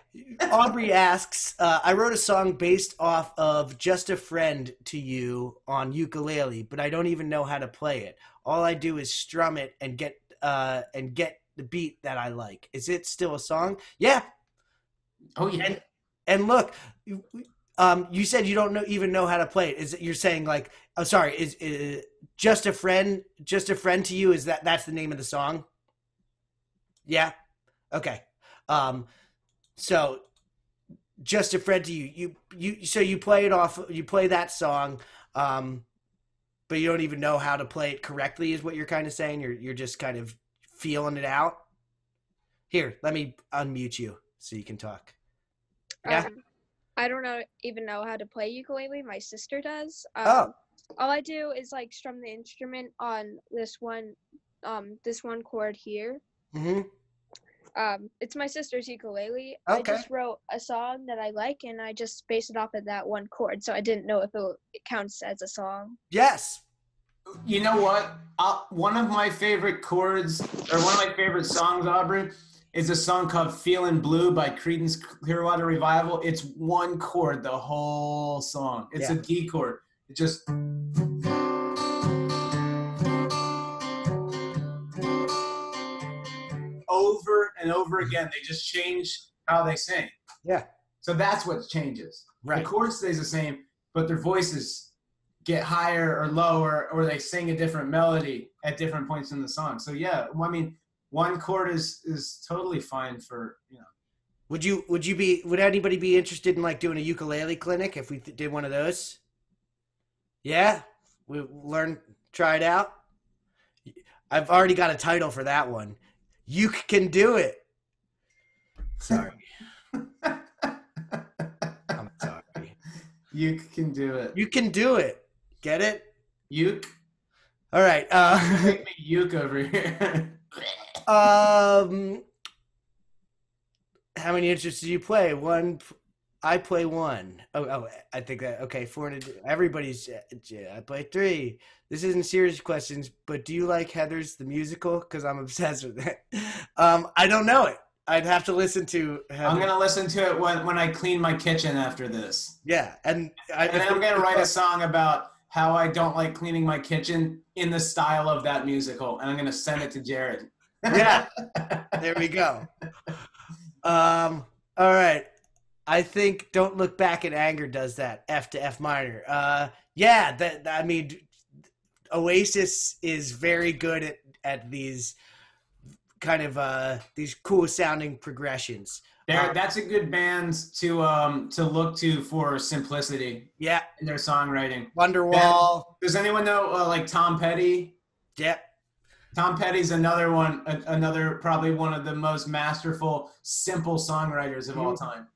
Aubrey asks, I wrote a song based off of Just a Friend to You on ukulele, but I don't even know how to play it. All I do is strum it and get the beat that I like. Is it still a song? Yeah. Oh yeah. And look, you said you don't even know how to play it. Is it, you're saying like, oh, sorry, is Just a Friend to You? Is that's the name of the song? Yeah. Okay. So Just a Friend to You. You play that song, but you don't even know how to play it correctly, is what you're kind of saying. You're just kind of feeling it out. Here, let me unmute you so you can talk. Yeah. I don't even know how to play ukulele. My sister does. Oh. All I do is like strum the instrument on this one chord here. Mm-hmm. It's my sister's ukulele. Okay. I just wrote a song that I like, and I just based it off of that one chord. So I didn't know if it counts as a song. Yes. You know what? One of my favorite chords, or one of my favorite songs, Aubrey, is a song called "Feeling Blue" by Creedence Clearwater Revival. It's one chord the whole song. It's a D chord. It just over and over again. They just change how they sing. Yeah. So that's what changes. Right. The chord stays the same, but their voices get higher or lower, or they sing a different melody at different points in the song. So yeah, I mean, one chord is totally fine for, you know. Would anybody be interested in like doing a ukulele clinic if we did one of those? Yeah, try it out. I've already got a title for that one. You can do it. Sorry. I'm sorry. You can do it. You can do it. Get it? Uke. All right. Make me uke over here. How many instruments do you play? One. I play one. Oh, I think that, okay, 400. Everybody's, I play 3. This isn't serious questions, but do you like Heathers the musical? Because I'm obsessed with it. I don't know it. I'd have to listen to Heathers. I'm going to listen to it when I clean my kitchen after this. Yeah. And then I'm going to write a song about how I don't like cleaning my kitchen in the style of that musical. And I'm going to send it to Jared. Yeah. There we go. All right. I think "Don't Look Back in Anger" does that. F to F minor. I mean, Oasis is very good at these kind of these cool sounding progressions. That's a good band to look to for simplicity. Yeah, in their songwriting. Wonderwall. Does anyone know like Tom Petty? Yeah. Tom Petty's another one, probably one of the most masterful, simple songwriters of all time.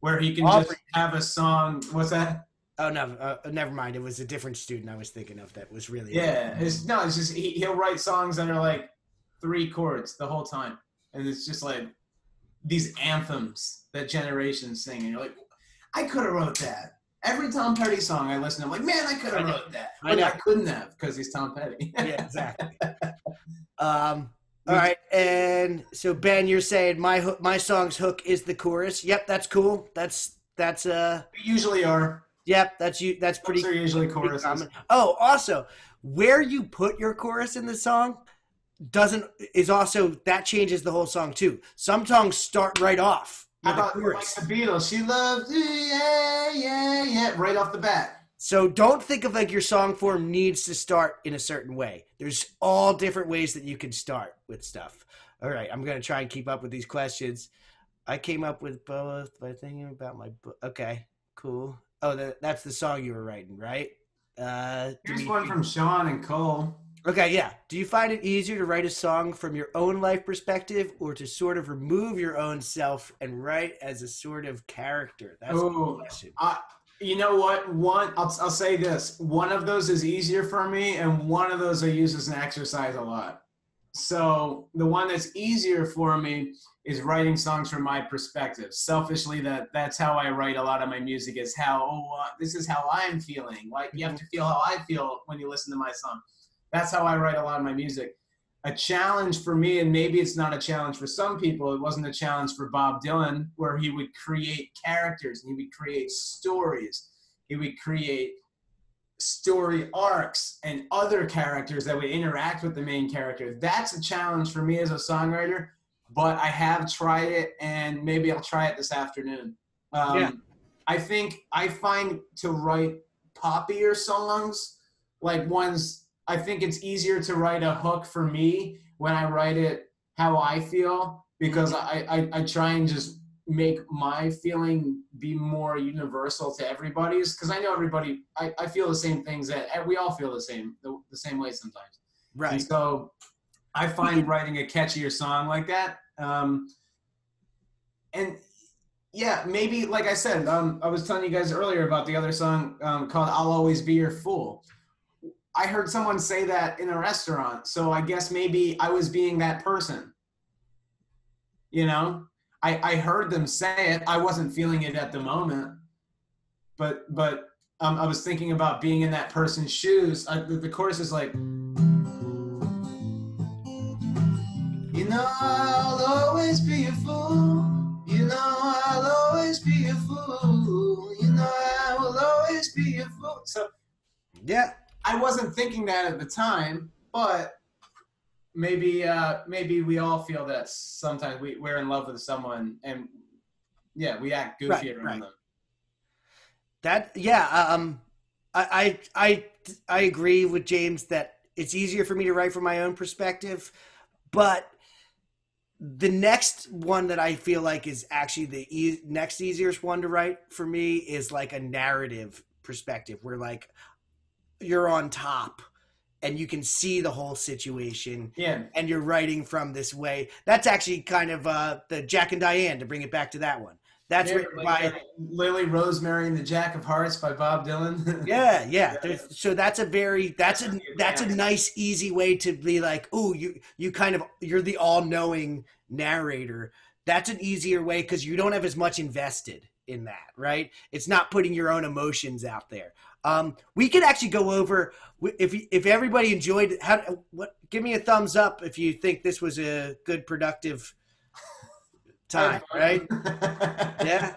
Where he can just have a song. What's that? Oh no, never mind. It was a different student I was thinking of that was really. Yeah, it's just he'll write songs that are like 3 chords the whole time, and it's just like these anthems that generations sing, and you're like, I could have wrote that. Every Tom Petty song I listen to, I'm like, man, I could have wrote that, but I couldn't have because he's Tom Petty. Yeah, exactly. All right, and so Ben, you're saying my song's hook is the chorus. Yep, that's cool. That's usually are. Yep, that's pretty. Those are usually choruses. Common. Oh, also, where you put your chorus in the song is also that changes the whole song too. Some songs start right off How the about like chorus. the Beatles? She loves you, yeah, yeah, yeah, right off the bat. So don't think of like your song form needs to start in a certain way. There's all different ways that you can start with stuff. All right, I'm going to try and keep up with these questions. I came up with both by thinking about my book. Okay, cool. Oh, that's the song you were writing, right? Here's one from Sean and Cole. Okay, yeah. Do you find it easier to write a song from your own life perspective or to sort of remove your own self and write as a sort of character? That's a good question. You know what? I'll say this. One of those is easier for me, and one of those I use as an exercise a lot. So the one that's easier for me is writing songs from my perspective. Selfishly, that's how I write a lot of my music, is this is how I'm feeling. Like, you have to feel how I feel when you listen to my song. That's how I write a lot of my music. A challenge for me, and maybe it's not a challenge for some people, it wasn't a challenge for Bob Dylan, where he would create characters and he would create stories. He would create story arcs and other characters that would interact with the main character. That's a challenge for me as a songwriter, but I have tried it, and maybe I'll try it this afternoon. I find to write poppier songs, like ones, I think it's easier to write a hook for me when I write it how I feel, because I try and just make my feeling be more universal to everybody's, because I know everybody, I feel the same things, that we all feel the same way sometimes. Right. And so I find writing a catchier song like that. And yeah, maybe, like I said, I was telling you guys earlier about the other song called I'll Always Be Your Fool. I heard someone say that in a restaurant, so I guess maybe I was being that person. You know, I heard them say it. I wasn't feeling it at the moment, but I was thinking about being in that person's shoes. The chorus is like, you know, I'll always be a fool. You know, I'll always be a fool. You know, I will always be a fool. So yeah. I wasn't thinking that at the time, but maybe we all feel that sometimes we're in love with someone, and yeah, we act goofy around them. I agree with James that it's easier for me to write from my own perspective, but the next one that I feel like is actually the next easiest one to write for me is like a narrative perspective, where like you're on top and you can see the whole situation, and you're writing from this way. That's actually kind of the Jack and Diane, to bring it back to that one. That's written by Lily, Rosemary, and the Jack of Hearts by Bob Dylan. yeah. So that's a nice, easy way to be like, oh, you're the all-knowing narrator. That's an easier way because you don't have as much invested in that, right? It's not putting your own emotions out there. We could actually go over, if everybody enjoyed it, give me a thumbs up if you think this was a good, productive time, right? Yeah.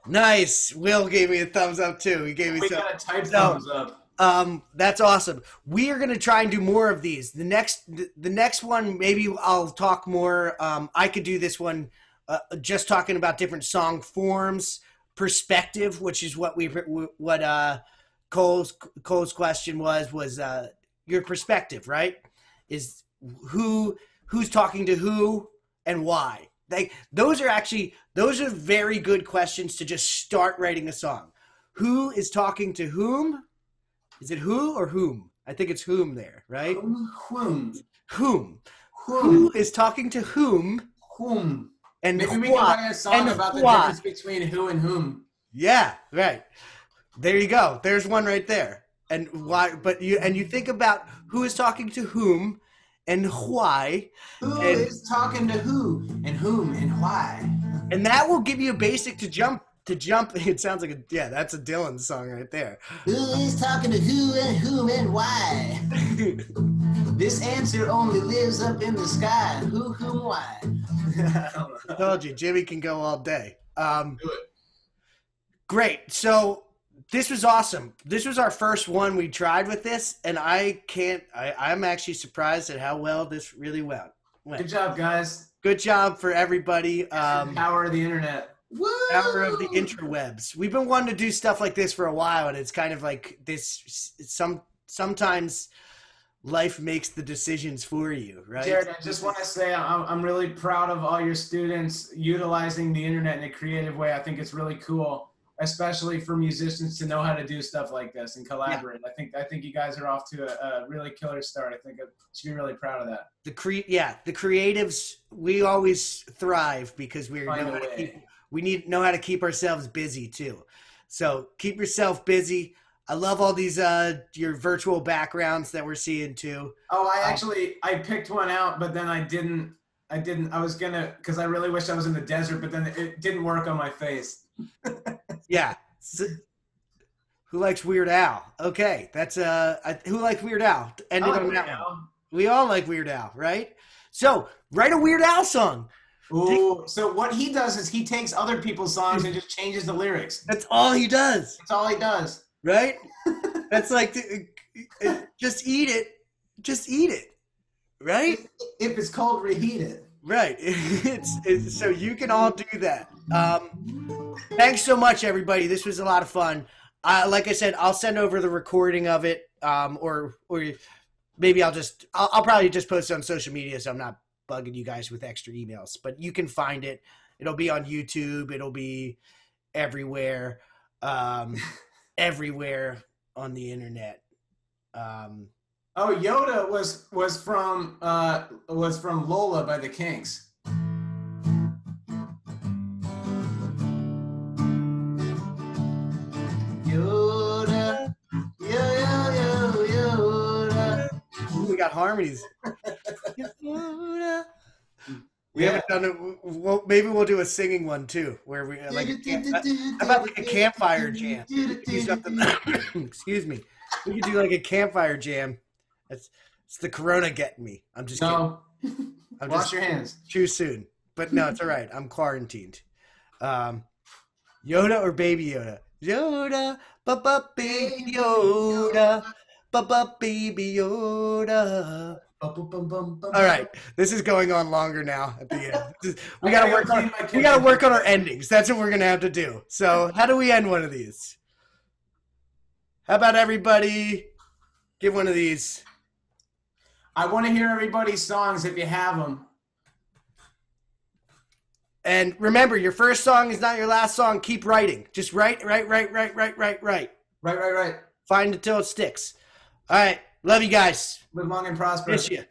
Nice. Will gave me a thumbs up too. He gave me we got a type thumbs up. That's awesome. We are going to try and do more of these. The next one, maybe I'll talk more. I could do this one just talking about different song forms, perspective, which is what Cole's question was your perspective, right? Is who's talking to who and why. Those are very good questions to just start writing a song. Who is talking to whom? Is it who or whom? I think it's whom there, right? Whom. Who is talking to whom? Whom. And maybe we can write a song about the difference between who and whom. Yeah, right. There you go. There's one right there. And why? But you think about who is talking to whom, and why. Who is talking to who, and whom, and why. And that will give you a basic to jump. It sounds like that's a Dylan song right there. Who is talking to who and whom and why? This answer only lives up in the sky. Who, whom, why? I told you, Jimmy can go all day. Do it. Great. So this was awesome. This was our first one we tried with this, and I'm actually surprised at how well this really went. What? Good job, guys. Good job for everybody. Power of the internet. Woo! Power of the interwebs. We've been wanting to do stuff like this for a while, and it's kind of like this. Sometimes life makes the decisions for you, right? Jared, I just want to say I'm really proud of all your students utilizing the internet in a creative way. I think it's really cool, especially for musicians to know how to do stuff like this and collaborate. Yeah. I think you guys are off to a really killer start. I think I should be really proud of that. The creatives, we always thrive because we know how to keep ourselves busy too. So keep yourself busy. I love all these your virtual backgrounds that we're seeing too. Oh, I picked one out, but then I didn't. I was gonna, because I really wish I was in the desert, but then it didn't work on my face. Yeah. So, who likes Weird Al? Okay, that's who likes Weird Al? Ended on that one. We all like Weird Al, right? So write a Weird Al song. Ooh, so what he does is he takes other people's songs and just changes the lyrics. That's all he does. That's all he does. Right? That's like, just eat it. Just eat it. Right? If it's cold, reheat it. Right. It's so you can all do that. Thanks so much, everybody. This was a lot of fun. Like I said, I'll send over the recording of it, or maybe I'll probably just post it on social media, so I'm not bugging you guys with extra emails. But you can find it. It'll be on YouTube. It'll be everywhere, everywhere on the internet. Oh, Yoda was from Lola by the Kinks. Yoda, Yoda. We got harmonies. Yoda. We haven't done it. Well, maybe we'll do a singing one too, where we like how about like a campfire jam? Do something. Excuse me. We could do like a campfire jam. It's the corona getting me. I'm just kidding. Wash your hands. Too soon. But no, it's all right. I'm quarantined. Yoda or Baby Yoda? Yoda, baby Yoda, baby Yoda. All right, this is going on longer now. At the end, we gotta work on our endings. That's what we're gonna have to do. So, how do we end one of these? How about everybody give one of these? I want to hear everybody's songs if you have them. And remember, your first song is not your last song. Keep writing. Just write. Right. Find it till it sticks. All right. Love you guys. Live long and prosper. Miss you.